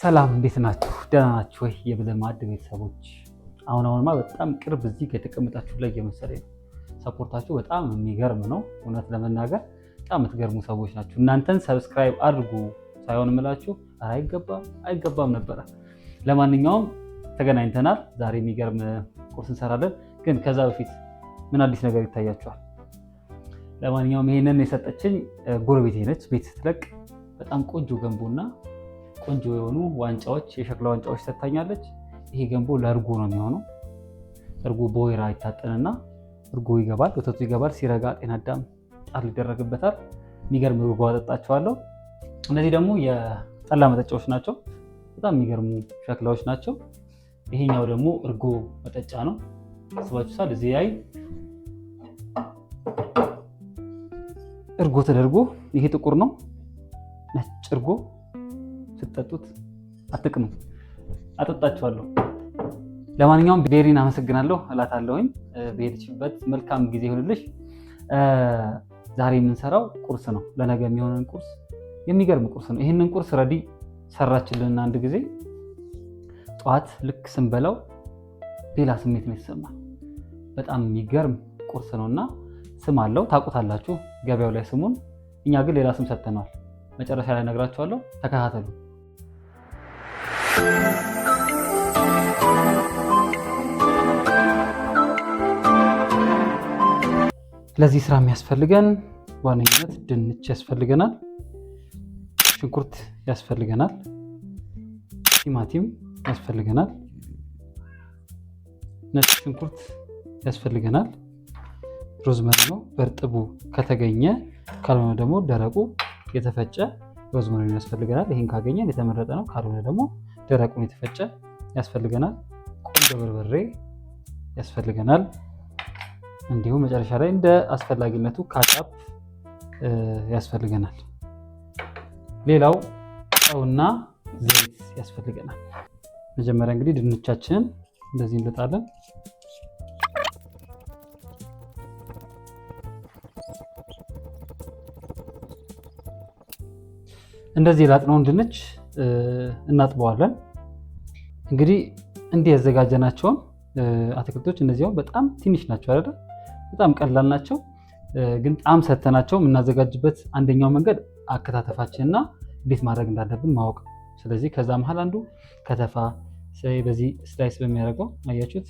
ሰላም እንዴት ናችሁ? ደህና ናችሁ ወይ? የብለማድ ቤተሰቦች አሁንማ በጣም ቅርብ እዚህ ከተቀመጣችሁ ላይ እየመሰለኝ ነው። ሰፖርታችሁ በጣም የሚገርም ነው። እውነት ለመናገር በጣም የምትገርሙ ሰዎች ናችሁ። እናንተን ሰብስክራይብ አድርጉ ሳይሆን የምላችሁ አይገባም ነበረ። ለማንኛውም ተገናኝተናል። ዛሬ የሚገርም ቁርስ እንሰራለን። ግን ከዛ በፊት ምን አዲስ ነገር ይታያችኋል? ለማንኛውም ይሄንን የሰጠችኝ ጎረቤቴ ነች። ቤት ስትለቅ በጣም ቆንጆ ገንቦና ቆንጆ የሆኑ ዋንጫዎች፣ የሸክላ ዋንጫዎች ሰጥታኛለች። ይሄ ገንቦ ለእርጎ ነው የሚሆነው። እርጎ በወይራ ይታጠንና እርጎ ይገባል፣ ወተቱ ይገባል። ሲረጋ ጤና አዳም ጣል ይደረግበታል። የሚገርም እርጎ አጠጣቸዋለሁ። እነዚህ ደግሞ የጠላ መጠጫዎች ናቸው። በጣም የሚገርሙ ሸክላዎች ናቸው። ይሄኛው ደግሞ እርጎ መጠጫ ነው። አስባችሁታል? እዚህ ላይ እርጎ ተደርጎ ይሄ ጥቁር ነው፣ ነጭ እርጎ ስትጠጡት አትቅሙ። አጠጣችኋለሁ። ለማንኛውም ቤሪን አመሰግናለሁ እላታለሁኝ። በሄድሽበት መልካም ጊዜ ይሁንልሽ። ዛሬ የምንሰራው ቁርስ ነው። ለነገ የሚሆነን ቁርስ፣ የሚገርም ቁርስ ነው። ይህንን ቁርስ ረዲ ሰራችልን አንድ ጊዜ። ጠዋት ልክ ስንበላው ሌላ ስሜት ነው የተሰማን። በጣም የሚገርም ቁርስ ነው እና ስም አለው፣ ታውቁታላችሁ ገበያው ላይ ስሙን። እኛ ግን ሌላ ስም ሰጥተነዋል። መጨረሻ ላይ ነግራችኋለሁ። ተከታተሉ። ለዚህ ስራ የሚያስፈልገን ዋነኝነት ድንች ያስፈልገናል፣ ሽንኩርት ያስፈልገናል፣ ቲማቲም ያስፈልገናል፣ ነጭ ሽንኩርት ያስፈልገናል፣ ሮዝመሪ ነው በእርጥቡ ከተገኘ፣ ካልሆነ ደግሞ ደረቁ የተፈጨ ሮዝመሪ ያስፈልገናል። ይሄን ካገኘን የተመረጠ ነው፣ ካልሆነ ደግሞ ደረቁን የተፈጨ ያስፈልገናል። ቆንጆ በርበሬ ያስፈልገናል። እንዲሁም መጨረሻ ላይ እንደ አስፈላጊነቱ ካቻፕ ያስፈልገናል። ሌላው ጨውና ዘይት ያስፈልገናል። መጀመሪያ እንግዲህ ድንቻችንን እንደዚህ እንልጣለን። እንደዚህ ላጥነውን ድንች እናጥበዋለን። እንግዲህ እንዲህ ያዘጋጀናቸውን አትክልቶች እነዚያው በጣም ትንሽ ናቸው አይደል? በጣም ቀላል ናቸው። ግን ጣዕም ሰተናቸው የምናዘጋጅበት አንደኛው መንገድ አከታተፋችንና እንዴት ማድረግ እንዳለብን ማወቅ። ስለዚህ ከዛ መሀል አንዱ ከተፋ በዚህ ስላይስ በሚያደርገው አያችሁት።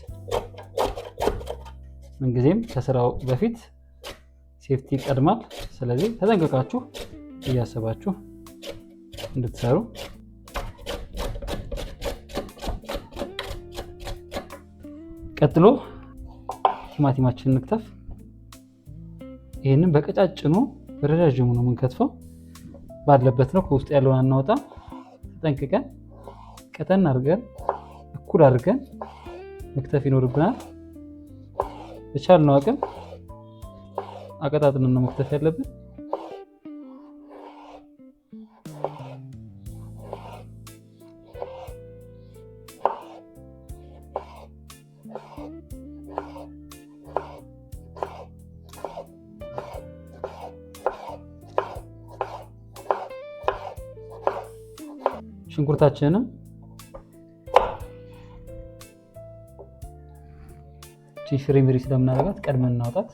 ምንጊዜም ከስራው በፊት ሴፍቲ ይቀድማል። ስለዚህ ተጠንቀቃችሁ እያሰባችሁ እንድትሰሩ። ቀጥሎ ቲማቲማችንን እንክተፍ። ይህንን በቀጫጭኑ በረጃጅሙ ነው የምንከትፈው። ባለበት ነው፣ ከውስጥ ያለውን አናወጣ። ተጠንቅቀን ቀጠን አድርገን እኩል አድርገን መክተፍ ይኖርብናል። በቻልነው አቅም አቀጣጥነን ነው መክተፍ ያለብን። ሽንኩርታችንንም ፍሬምሪ ስለምናደርጋት ቀድመን እናውጣት።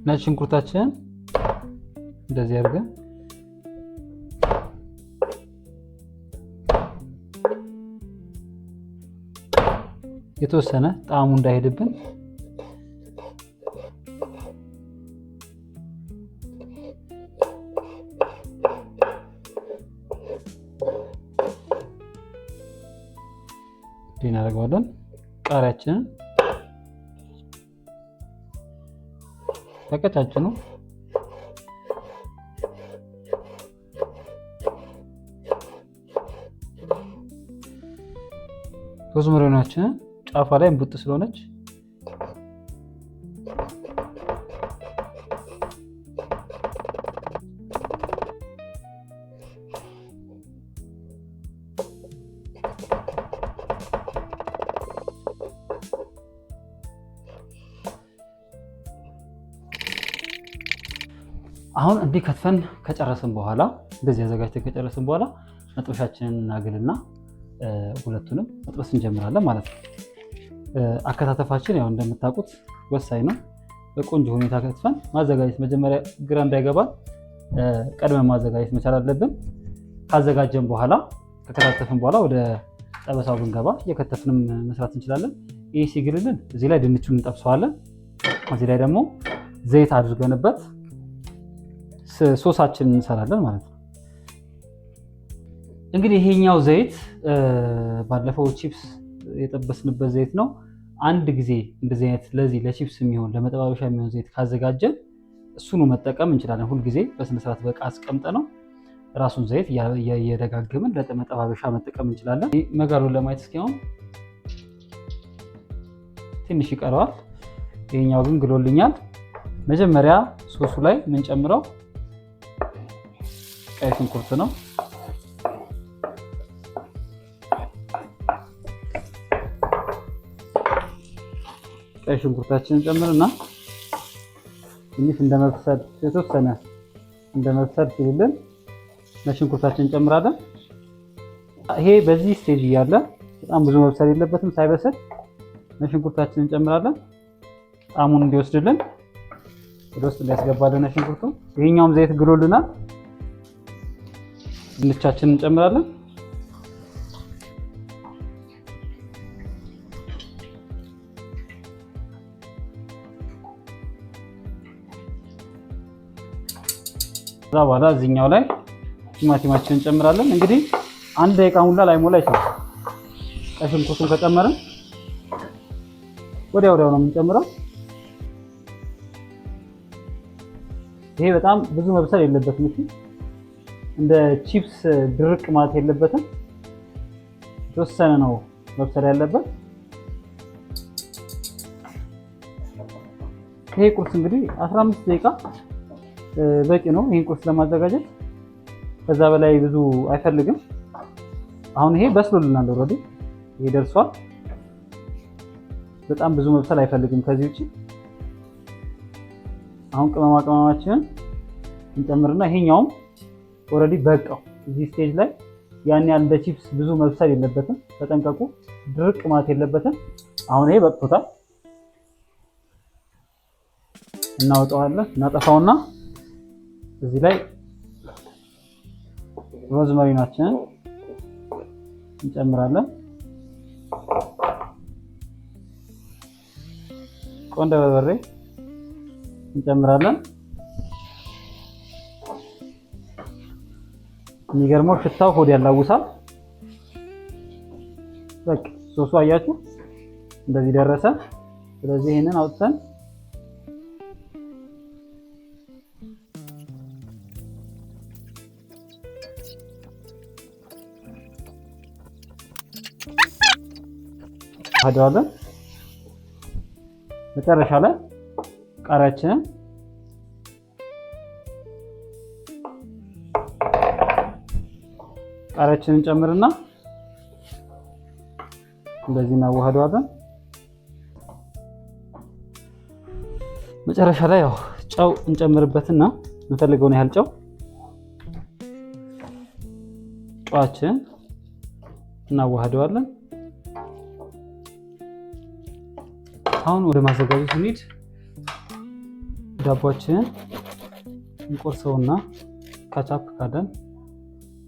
ነጭ ሽንኩርታችንን እንደዚህ አድርገን የተወሰነ ጣዕሙ እንዳይሄድብን እናደርገዋለን። ቃሪያችንን በቀጫጭኑ ሮዝመሪናችንን ጫፏ ላይ እንቡጥ ስለሆነች አሁን እንዲህ ከትፈን ከጨረስን በኋላ እንደዚህ አዘጋጅተን ከጨረስን በኋላ መጥበሻችንን እናግልና ሁለቱንም መጥበስ እንጀምራለን ማለት ነው። አከታተፋችን ያው እንደምታውቁት ወሳኝ ነው። በቆንጆ ሁኔታ ከትፈን ማዘጋጀት መጀመሪያ ግራ እንዳይገባን ቀድመን ማዘጋጀት መቻል አለብን። ካዘጋጀን በኋላ ከከታተፍን በኋላ ወደ ጠበሳው ብንገባ እየከተፍንም መስራት እንችላለን። ይህ ሲግልልን እዚህ ላይ ድንቹን እንጠብሰዋለን። እዚህ ላይ ደግሞ ዘይት አድርገንበት ሶሳችንን እንሰራለን ማለት ነው። እንግዲህ ይሄኛው ዘይት ባለፈው ቺፕስ የጠበስንበት ዘይት ነው። አንድ ጊዜ እንደዚህ አይነት ለዚህ ለቺፕስ የሚሆን ለመጠባበሻ የሚሆን ዘይት ካዘጋጀን እሱኑ መጠቀም እንችላለን። ሁልጊዜ በስነ ስርዓት በቃ አስቀምጠ ነው ራሱን ዘይት እየደጋገምን ለመጠባበሻ መጠቀም እንችላለን። መጋሉን ለማየት እስኪሆን ትንሽ ይቀረዋል። ይሄኛው ግን ግሎልኛል። መጀመሪያ ሶሱ ላይ የምንጨምረው ቀይ ሽንኩርት ነው። ቀይ ሽንኩርታችንን ጨምርና ትንሽ እንደመብሰል የተወሰነ እንደመብሰል ሲልልን ሽንኩርታችንን እንጨምራለን። ይሄ በዚህ ስቴጅ እያለ በጣም ብዙ መብሰል የለበትም። ሳይበስል ሽንኩርታችንን እንጨምራለን። ጣዕሙን እንዲወስድልን ወደ ውስጥ እንዲያስገባልን ሽንኩርቱ። ይሄኛውም ዘይት ግሎልናል። ድንቻችንን እንጨምራለን። ከዛ በኋላ እዚህኛው ላይ ቲማቲማችንን እንጨምራለን። እንግዲህ አንድ ደቂቃ ሙላ ላይሞላ ይችላል። ቀይ ሽንኩርቱን ከጨመርን ወዲያው ነው የምንጨምረው። ይሄ በጣም ብዙ መብሰል የለበትም። እሺ እንደ ቺፕስ ድርቅ ማለት የለበትም። የተወሰነ ነው መብሰል ያለበት። ይሄ ቁርስ እንግዲህ 15 ደቂቃ በቂ ነው ይሄን ቁርስ ለማዘጋጀት። ከዛ በላይ ብዙ አይፈልግም። አሁን ይሄ በስሎልናል። ኦልሬዲ ይሄ ደርሷል። በጣም ብዙ መብሰል አይፈልግም ከዚህ ውጪ። አሁን ቅመማችንን እንጨምርና ይሄኛውም ኦልሬዲ በቃው። እዚህ ስቴጅ ላይ ያን ያህል እንደ ቺፕስ ብዙ መብሰል የለበትም። ተጠንቀቁ፣ ድርቅ ማለት የለበትም። አሁን ይሄ በቅቶታል። እናወጣዋለን። እናጠፋውና እዚህ ላይ ሮዝመሪናችንን እንጨምራለን። ቆንጆ በርበሬ እንጨምራለን። የሚገርመው ሽታው ሆድ ያላውሳል። በቃ ሶሱ አያችሁ እንደዚህ ደረሰ። ስለዚህ ይሄንን አውጥተን አደዋለን። መጨረሻ ላይ ቃሪያችንን ጨምርና እንደዚህ እናዋህደዋለን። መጨረሻ ላይ ያው ጨው እንጨምርበትና የምንፈልገውን ያህል ጨዋችንን እናዋህደዋለን። አሁን ወደ ማዘጋጀት እንሂድ። ዳቦአችንን እንቆርሰውና ካቻፕ ካለን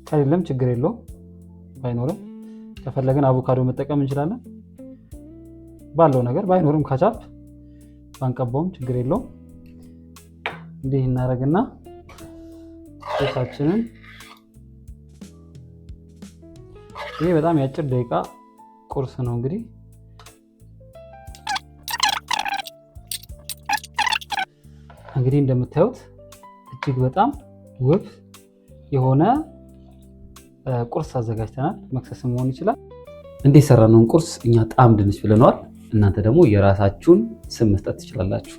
ከሌለም ችግር የለውም፣ ባይኖርም ከፈለግን አቮካዶ መጠቀም እንችላለን። ባለው ነገር ባይኖርም ካቻፕ ባንቀባውም ችግር የለውም። እንዲህ እናደርግና ሶሳችንን ይሄ በጣም የአጭር ደቂቃ ቁርስ ነው እንግዲህ እንደምታዩት እጅግ በጣም ውብ የሆነ ቁርስ አዘጋጅተናል። መክሰስ መሆን ይችላል። እንዴት ሰራነውን ቁርስ እኛ ጣዕም ድንች ብለናል። እናንተ ደግሞ የራሳችሁን ስም መስጠት ትችላላችሁ።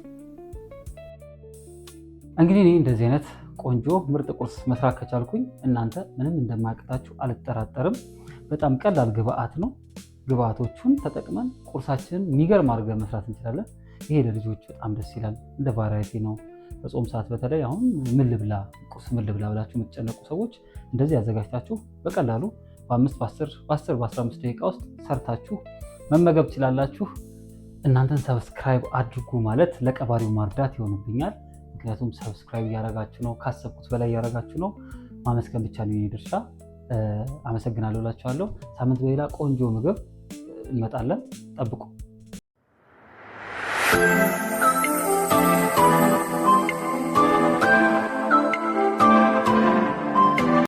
እንግዲህ እኔ እንደዚህ አይነት ቆንጆ ምርጥ ቁርስ መስራት ከቻልኩኝ እናንተ ምንም እንደማያቅታችሁ አልጠራጠርም። በጣም ቀላል ግብአት ነው። ግብአቶቹን ተጠቅመን ቁርሳችንን የሚገርም አድርገን መስራት እንችላለን። ይሄ ለልጆች በጣም ደስ ይላል። እንደ ቫራይቲ ነው። በጾም ሰዓት በተለይ አሁን ምን ልብላ ቁርስ ምን ልብላ ብላችሁ የምትጨነቁ ሰዎች እንደዚህ አዘጋጅታችሁ በቀላሉ በ15 ደቂቃ ውስጥ ሰርታችሁ መመገብ ትችላላችሁ። እናንተን ሰብስክራይብ አድርጉ ማለት ለቀባሪው ማርዳት ይሆንብኛል። ምክንያቱም ሰብስክራይብ እያረጋችሁ ነው፣ ካሰብኩት በላይ እያረጋችሁ ነው። ማመስገን ብቻ ነው የኔ ድርሻ። አመሰግናለሁ እላችኋለሁ። ሳምንት በሌላ ቆንጆ ምግብ እንመጣለን። ጠብቁ።